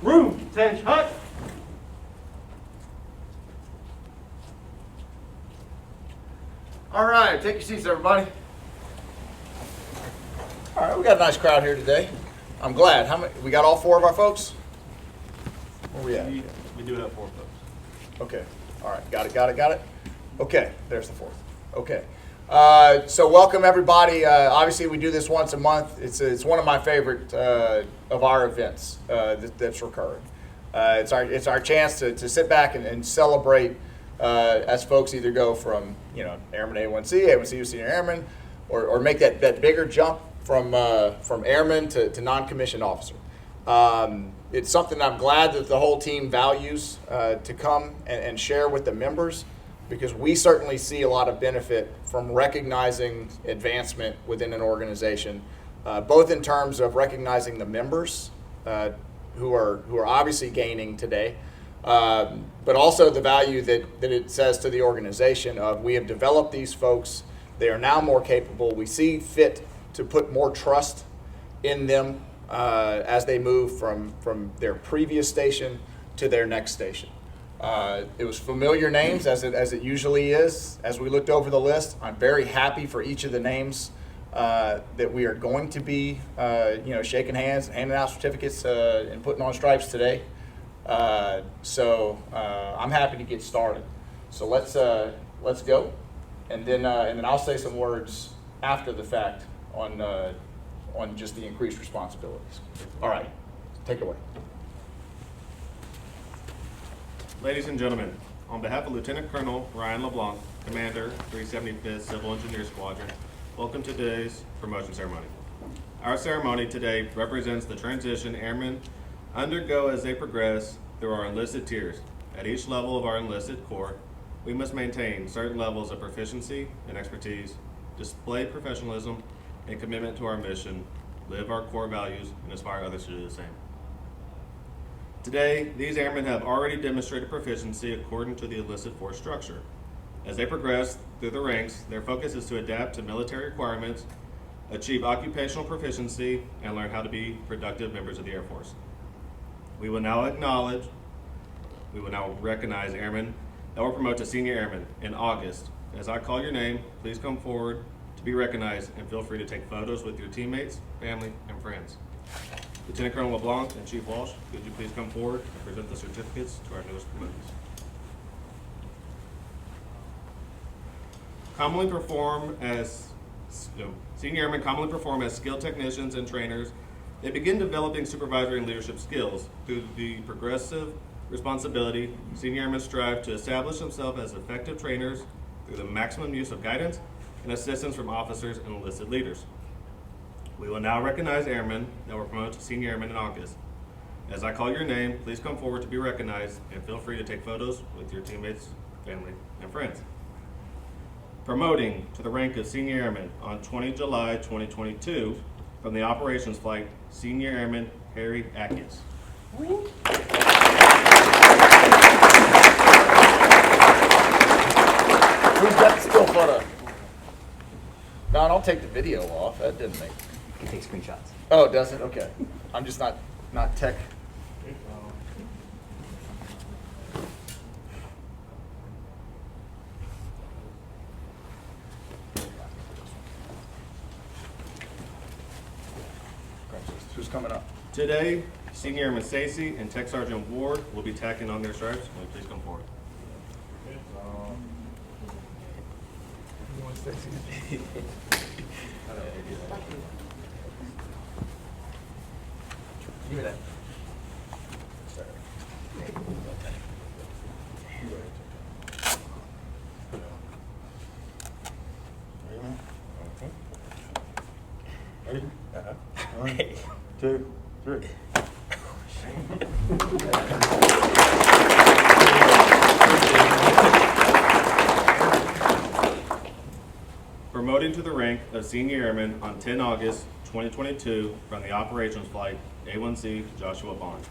Room, attention, hut. All right, take your seats, everybody. All right, we got a nice crowd here today. I'm glad. How many? We got all four of our folks? Where we at? We do have 4 folks. Okay. All right. Got it. Okay. There's the fourth. Okay. So welcome everybody. Obviously, we do this once a month. It's one of my favorite of our events that's recurring. It's our chance to sit back and celebrate as folks either go from Airman A1C Senior Airman, or make that bigger jump from airman to non-commissioned officer. It's something I'm glad that the whole team values to come and share with the members, because we certainly see a lot of benefit from recognizing advancement within an organization, both in terms of recognizing the members who are obviously gaining today, but also the value that it says to the organization of we have developed these folks. They are now more capable. We see fit to put more trust in them as they move from their previous station to their next station. It was familiar names, as it usually is. As we looked over the list, I'm very happy for each of the names that we are going to be shaking hands and handing out certificates and putting on stripes today. So I'm happy to get started. So let's go, and then I'll say some words after the fact on just the increased responsibilities. All right, take it away. Ladies and gentlemen, on behalf of Lieutenant Colonel Ryan LeBlanc, Commander 375th Civil Engineer Squadron, welcome to today's promotion ceremony. Our ceremony today represents the transition airmen undergo as they progress through our enlisted tiers. At each level of our enlisted corps, we must maintain certain levels of proficiency and expertise, display professionalism and commitment to our mission, live our core values, and inspire others to do the same. Today, these airmen have already demonstrated proficiency according to the enlisted force structure. As they progress through the ranks, their focus is to adapt to military requirements, achieve occupational proficiency, and learn how to be productive members of the Air Force. We will now recognize airmen that will promote to senior airmen in August. As I call your name, please come forward to be recognized, and feel free to take photos with your teammates, family, and friends. Lieutenant Colonel LeBlanc and Chief Walsh, could you please come forward and present the certificates to our newest promotees? Senior airmen commonly perform as skilled technicians and trainers. They begin developing supervisory and leadership skills. Through the progressive responsibility, senior airmen strive to establish themselves as effective trainers through the maximum use of guidance and assistance from officers and enlisted leaders. We will now recognize airmen that were promoted to senior airmen in August. As I call your name, please come forward to be recognized, and feel free to take photos with your teammates, family, and friends. Promoting to the rank of senior airman on 20 July 2022 from the operations flight, Senior Airman Harry Atkins. Who's got the still photo? No, don't take the video off. That didn't make. You can take screenshots. Oh, does it? Okay. I'm just not tech. Who's coming up? Today, Senior Airman Stacy and Tech Sergeant Ward will be tacking on their stripes. Will you please come forward? Give me that. Ready? One, 2, 3. Promoting to the rank of Senior Airman on 10 August 2022 from the operations flight, A1C Joshua Bond.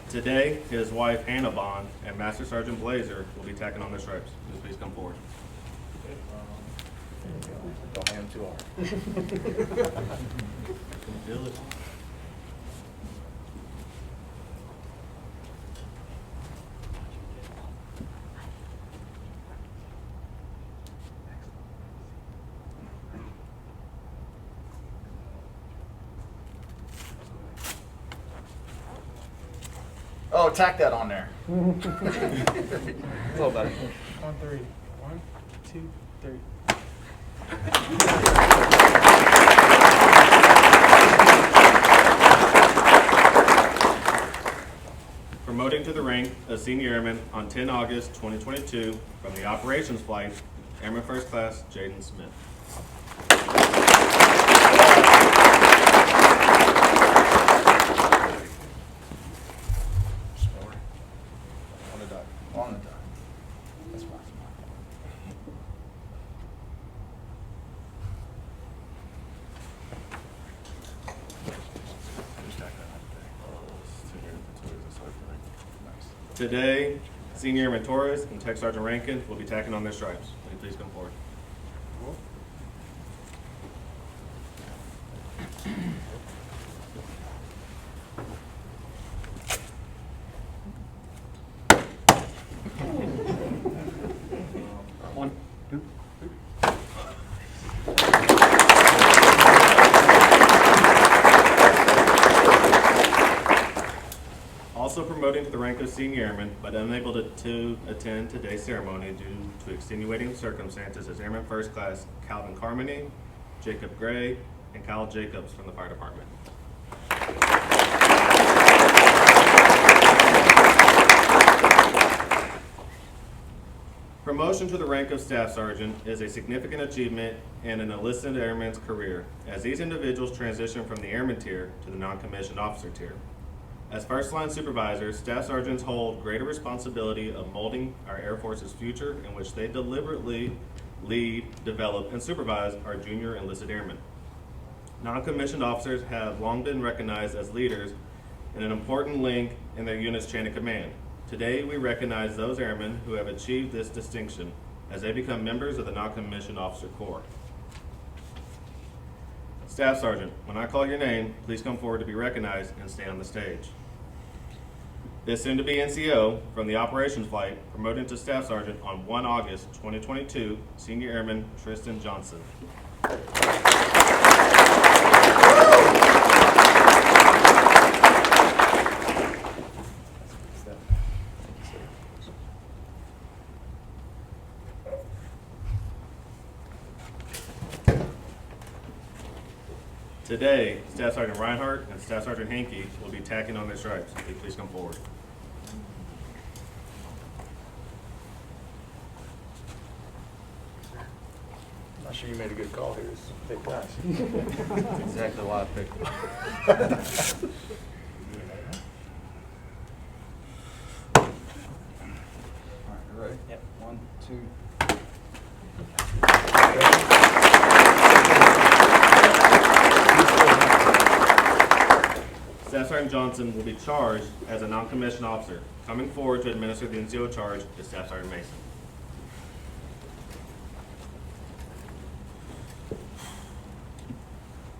Today, his wife Hannah Bond and Master Sergeant Blazer will be tacking on their stripes. Please come forward. Don't hand too hard. Feel it. Oh, tack that on there. A little better. On three. 1, 2, 3. Promoting to the rank of Senior Airman on 10 August 2022 from the Operations Flight, Airman First Class Jaden Smith. On the dot. On the dot. That's fine. Today, Senior Airman Torres and Tech Sergeant Rankin will be tacking on their stripes. Will you please come forward? One, two. Also promoting to the rank of Senior Airman, but unable to attend today's ceremony due to extenuating circumstances is Airman First Class Calvin Carmody, Jacob Gray, and Kyle Jacobs from the Fire Department. Promotion to the rank of Staff Sergeant is a significant achievement in an enlisted airman's career, as these individuals transition from the airman tier to the non-commissioned officer tier. As first-line supervisors, Staff Sergeants hold greater responsibility of molding our Air Force's future, in which they deliberately lead, develop, and supervise our junior enlisted airmen. Non-commissioned officers have long been recognized as leaders and an important link in their unit's chain of command. Today, we recognize those airmen who have achieved this distinction as they become members of the non-commissioned officer corps. Staff Sergeant, when I call your name, please come forward to be recognized and stay on the stage. This soon-to-be NCO from the Operations Flight, promoted to Staff Sergeant on 1 August 2022, Senior Airman Tristan Johnson. Today, Staff Sergeant Reinhardt and Staff Sergeant Hankey will be tacking on their stripes. Will you please come forward? I'm not sure you made a good call here. It's big guys. That's exactly why I picked it. All right, you ready? Yep. 1, 2. Staff Sergeant Johnson will be charged as a non-commissioned officer. Coming forward to administer the NCO charge is Staff Sergeant Mason.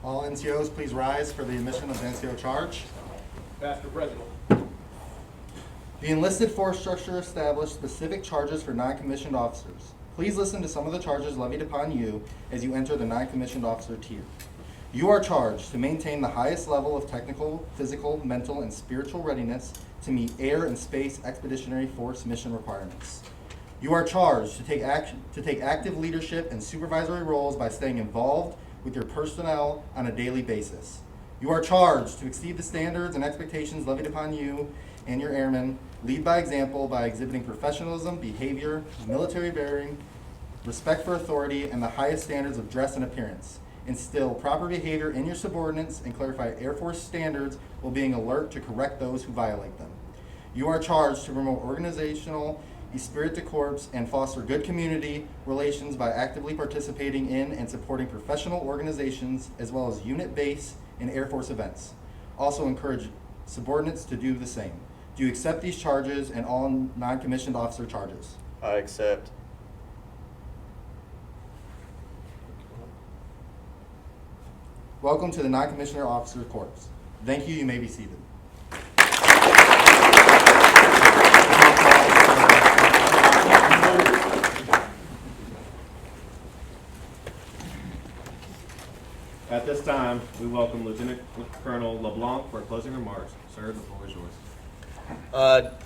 All NCOs, please rise for the admission of the NCO charge. Master President. The enlisted force structure established specific charges for non-commissioned officers. Please listen to some of the charges levied upon you as you enter the non-commissioned officer tier. You are charged to maintain the highest level of technical, physical, mental, and spiritual readiness to meet air and space expeditionary force mission requirements. You are charged to take active leadership and supervisory roles by staying involved with your personnel on a daily basis. You are charged to exceed the standards and expectations levied upon you and your airmen, lead by example by exhibiting professionalism, behavior, military bearing, respect for authority, and the highest standards of dress and appearance. Instill proper behavior in your subordinates and clarify Air Force standards while being alert to correct those who violate them. You are charged to promote organizational esprit de corps and foster good community relations by actively participating in and supporting professional organizations as well as unit base and Air Force events. Also encourage subordinates to do the same. Do you accept these charges and all non-commissioned officer charges? I accept. Welcome to the non-commissioner officer corps. Thank you. You may be seated. At this time, we welcome Lieutenant Colonel LeBlanc for closing remarks. Sir, the floor is yours.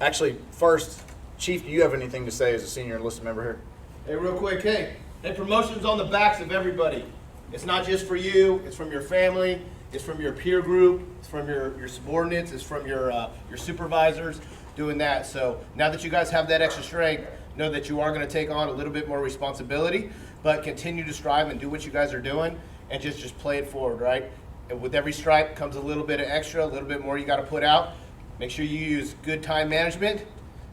Actually, first, Chief, do you have anything to say as a senior enlisted member here? Hey, real quick, hey, promotion's on the backs of everybody. It's not just for you, it's from your family, it's from your peer group, it's from your subordinates, it's from your supervisors doing that. So now that you guys have that extra strength, know that you are gonna take on a little bit more responsibility, but continue to strive and do what you guys are doing and just play it forward, right? And with every stripe comes a little bit of extra, a little bit more you gotta put out. Make sure you use good time management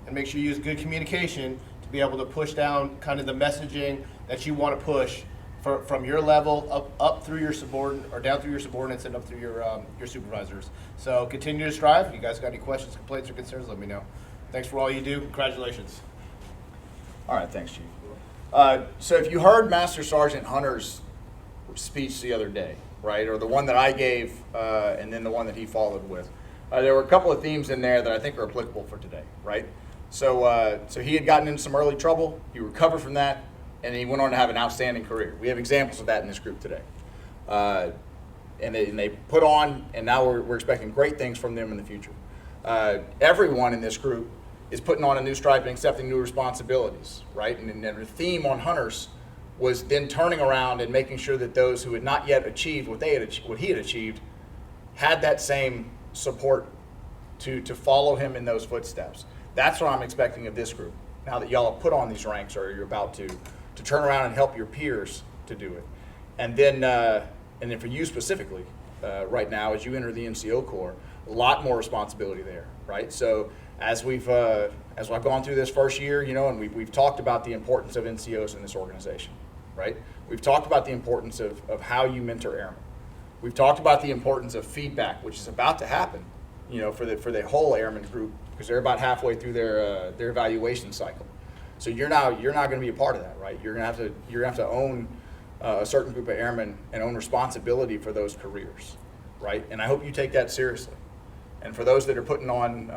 and make sure you use good communication to be able to push down kind of the messaging that you want to push from your level up through your subordinate or down through your subordinates and up through your supervisors. So continue to strive. If you guys got any questions, complaints, or concerns, let me know. Thanks for all you do. Congratulations. All right, thanks, Chief. So if you heard Master Sergeant Hunter's speech the other day, right, or the one that I gave and then the one that he followed with, there were a couple of themes in there that I think are applicable for today, right? So he had gotten into some early trouble, he recovered from that, and he went on to have an outstanding career. We have examples of that in this group today. And they put on, and now we're expecting great things from them in the future. Everyone in this group is putting on a new stripe and accepting new responsibilities, right? And the theme on Hunters was then turning around and making sure that those who had not yet achieved what he had achieved had that same support to follow him in those footsteps. That's what I'm expecting of this group. Now that y'all have put on these ranks, or you're about to turn around and help your peers to do it. And then for you specifically, right now, as you enter the NCO Corps, a lot more responsibility there, right? So as I've gone through this first year, and we've talked about the importance of NCOs in this organization, right? We've talked about the importance of how you mentor airmen. We've talked about the importance of feedback, which is about to happen, for the whole airman group, because they're about halfway through their evaluation cycle. So you're not going to be a part of that, right? You're going to have to own a certain group of airmen and own responsibility for those careers, right? And I hope you take that seriously. And for those that are putting on,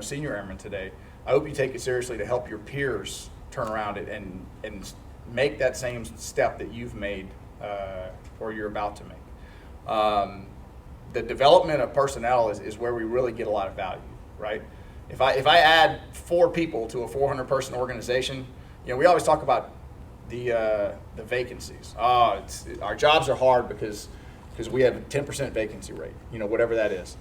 senior airmen today, I hope you take it seriously to help your peers turn around and make that same step that you've made or you're about to make. The development of personnel is where we really get a lot of value, right? If I add 4 people to a 400-person organization, we always talk about the vacancies. Our jobs are hard because we have a 10% vacancy rate, whatever that is.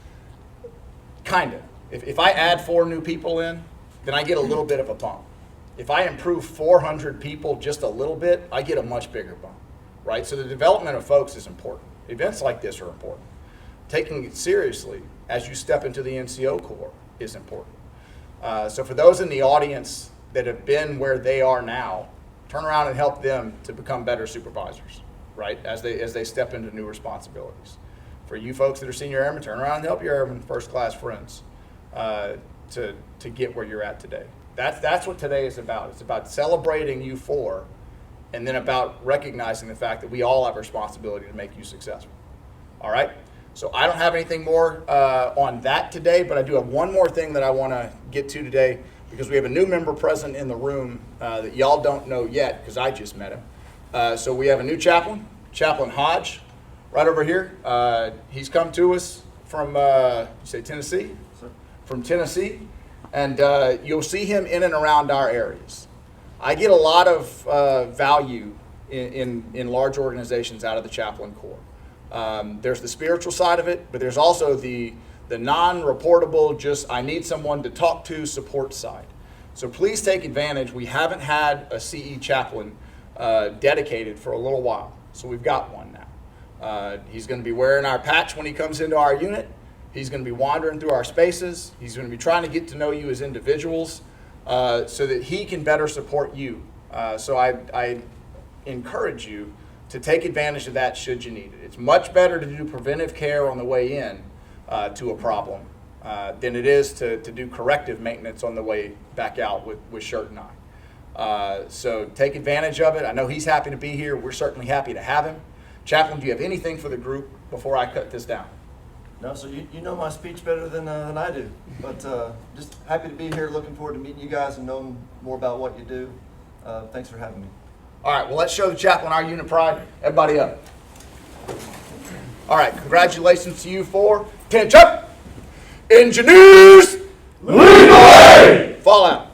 Kind of. If I add 4 new people in, then I get a little bit of a bump. If I improve 400 people just a little bit, I get a much bigger bump, right? So the development of folks is important. Events like this are important. Taking it seriously as you step into the NCO Corps is important. So for those in the audience that have been where they are now, turn around and help them to become better supervisors, right? As they step into new responsibilities. For you folks that are senior airmen, turn around and help your airmen first class friends to get where you're at today. That's what today is about. It's about celebrating you 4, and then about recognizing the fact that we all have a responsibility to make you successful. All right? So I don't have anything more on that today, but I do have one more thing that I want to get to today, because we have a new member present in the room that y'all don't know yet, because I just met him. So we have a new chaplain, Chaplain Hodge, right over here. He's come to us from, you say Tennessee? Sir. From Tennessee. And you'll see him in and around our areas. I get a lot of value in large organizations out of the chaplain corps. There's the spiritual side of it, but there's also the non-reportable, just I need someone to talk to support side. So please take advantage. We haven't had a CE chaplain dedicated for a little while, so we've got one now. He's going to be wearing our patch when he comes into our unit. He's going to be wandering through our spaces. He's going to be trying to get to know you as individuals so that he can better support you. So I encourage you to take advantage of that should you need it. It's much better to do preventive care on the way in to a problem than it is to do corrective maintenance on the way back out with Shirt and I. So take advantage of it. I know he's happy to be here. We're certainly happy to have him. Chaplain, do you have anything for the group before I cut this down? No, so you know my speech better than I do, but just happy to be here. Looking forward to meeting you guys and knowing more about what you do. Thanks for having me. All right, well, let's show the chaplain our unit pride. Everybody up. All right, congratulations to you four. Attention! Engineers, lead the way! Fall out.